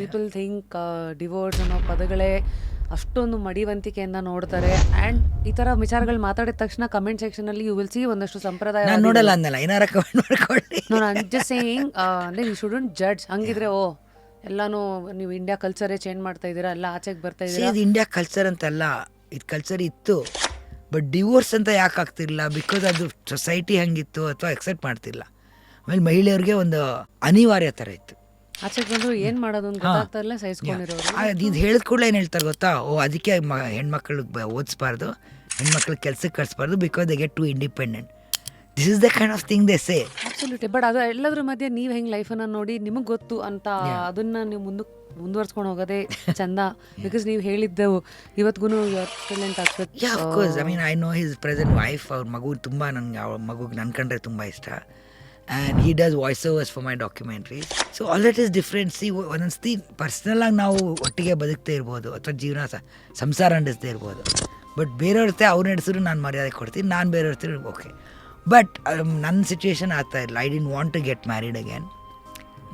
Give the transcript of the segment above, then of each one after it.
People think divorce ಅನ್ನೋ ಪದಗಳೇ ಅಷ್ಟೊಂದು ಮಡಿವಂತಿಕೆಯಿಂದ ನೋಡ್ತಾರೆ. ಆ್ಯಂಡ್ ಈ ಥರ ವಿಚಾರಗಳು ಮಾತಾಡಿದ ತಕ್ಷಣ ಕಮೆಂಟ್ ಸೆಕ್ಷನಲ್ಲಿ ಯು ವಿಲ್ ಸಿ ಒಂದಷ್ಟು ಸಂಪ್ರದಾಯ ನಾನು ನೋಡಲ್ಲ ಅಂದಲ್ಲ, ಏನಾರ ಕಮೆಂಟ್ ಮಾಡ್ಕೊಳ್ಳಿ. ನಾನು ಜಸ್ಟ್ ಸೇಯಿಂಗ್ ಅಂದರೆ ಯು ಶುಡಂಟ್ ಜಡ್ಜ್. ಹಂಗಿದ್ರೆ ಎಲ್ಲಾನು ನೀವು ಇಂಡಿಯಾ ಕಲ್ಚರೇ ಚೇಂಜ್ ಮಾಡ್ತಾ ಇದ್ದೀರಾ, ಎಲ್ಲ ಆಚೆಗೆ ಬರ್ತಾ ಇದ್ದೀರಾ. ಇದು ಇಂಡಿಯಾ ಕಲ್ಚರ್ ಅಂತಲ್ಲ, ಇದು ಕಲ್ಚರ್ ಇತ್ತು, ಬಟ್ ಡಿವೋರ್ಸ್ ಅಂತ ಯಾಕೆ ಆಗ್ತಿಲ್ಲ? ಬಿಕಾಸ್ ಅದು ಸೊಸೈಟಿ ಹಂಗಿತ್ತು ಅಥವಾ ಎಕ್ಸೆಪ್ಟ್ ಮಾಡ್ತಿಲ್ಲ. ಆಮೇಲೆ ಮಹಿಳೆಯರಿಗೆ ಒಂದು ಅನಿವಾರ್ಯ ಥರ ಇತ್ತು. ಆಚೆಗೆ ಬಂದ್ರು ಏನು ಮಾಡೋದು ಅಂತ ಗೊತ್ತಾಗ್ತಾ ಇಲ್ಲ, ಸಹಿಸ್ಕೊಂಡಿರೋರು. ಇದು ಹೇಳಿದ ಕೂಡಲೇ ಏನು ಹೇಳ್ತಾರೆ ಗೊತ್ತಾ? ಅದಕ್ಕೆ ಹೆಣ್ಮಕ್ಳಿಗೆ ಓದಿಸ್ಬಾರ್ದು, ಹೆಣ್ಮಕ್ಳಿಗೆ ಕೆಲ್ಸಕ್ಕೆ ಕಳಿಸ್ಬಾರ್ದು, because they get to independent. This is the kind of thing they say. Absolutely. But ಅದು ಎಲ್ಲದ್ರ ಮಧ್ಯೆ ನೀವು ಹೆಂಗೆ ಲೈಫನ್ನು ನೋಡಿ ನಿಮಗೆ ಗೊತ್ತು ಅಂತ ಅದನ್ನ ನೀವು ಮುಂದುವರ್ಸ್ಕೊಂಡು ಹೋಗೋದೇ ಚಂದ. ಬಿಕಾಸ್ ನೀವು ಹೇಳಿದ್ದೆವು ಇವತ್ತಿಗೂ still in touch with. Of course, I mean I know his present wife. ಅವ್ರ ಮಗು ತುಂಬ ನನಗೆ, ಅವ್ರ ಮಗುಗೆ ನನ್ನ ಕಂಡ್ರೆ ತುಂಬ ಇಷ್ಟ. And he does voice overs for my documentaries. So all that is different. See, ಒಂದೊಂದ್ಸತಿ ಪರ್ಸ್ನಲಾಗಿ ನಾವು ಒಟ್ಟಿಗೆ ಬದುಕ್ತಾ ಇರ್ಬೋದು ಅಥವಾ ಜೀವನ ಸಂಸಾರ ನಡೆಸ್ತಾ ಇರ್ಬೋದು. ಬಟ್ ಬೇರೆಯವ್ರ ಜೊತೆ ಅವ್ರ ನಡೆಸಿದ್ರು ನಾನು ಮರ್ಯಾದೆ ಕೊಡ್ತೀನಿ, ನಾನು ಬೇರೆಯವ್ರ ಜೊತೆ ಓಕೆ. ಬಟ್ ನನ್ನ ಸಿಚುವೇಶನ್ ಆಗ್ತಾ ಇಲ್ಲ. I didn't want to get married again.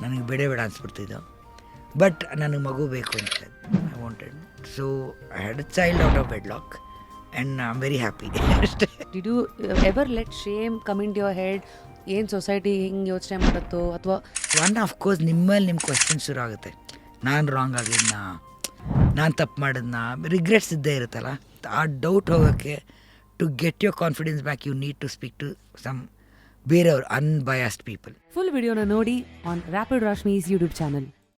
ನನಗೆ ಬೇಡ ಅನಿಸ್ಬಿಡ್ತಿದ್ದು. ಬಟ್ ನನಗೆ ಮಗು ಬೇಕು ಅಂತ I wanted. So I had a child out of wedlock and I am very happy. Did you ever let shame come in your head? ಏನು society ಹಿಂಗೆ ಯೋಚನೆ ಮಾಡುತ್ತೋ ಅಥವಾ ಆಫ್ ಕೋರ್ಸ್ ನಿಮ್ಮಲ್ಲಿ ನಿಮ್ಮ ಕ್ವೆಶ್ಚನ್ ಶುರು ಆಗುತ್ತೆ. ನಾನು ರಾಂಗ್ ಆಗಿದ್ನಾ, ನಾನು ತಪ್ಪು ಮಾಡಿದ್ನಾ, ರಿಗ್ರೆಟ್ಸ್ ಇದ್ದೇ ಇರುತ್ತಲ್ಲ. ಆ ಡೌಟ್ ಹೋಗೋಕ್ಕೆ, to get your confidence back, you need to speak to some ಬೇರೆಯವ್ರು, ಅನ್ಬಯಾಸ್ಡ್ ಪೀಪಲ್. ಫುಲ್ ವಿಡಿಯೋನ ನೋಡಿ on rapid Rashmi's YouTube channel.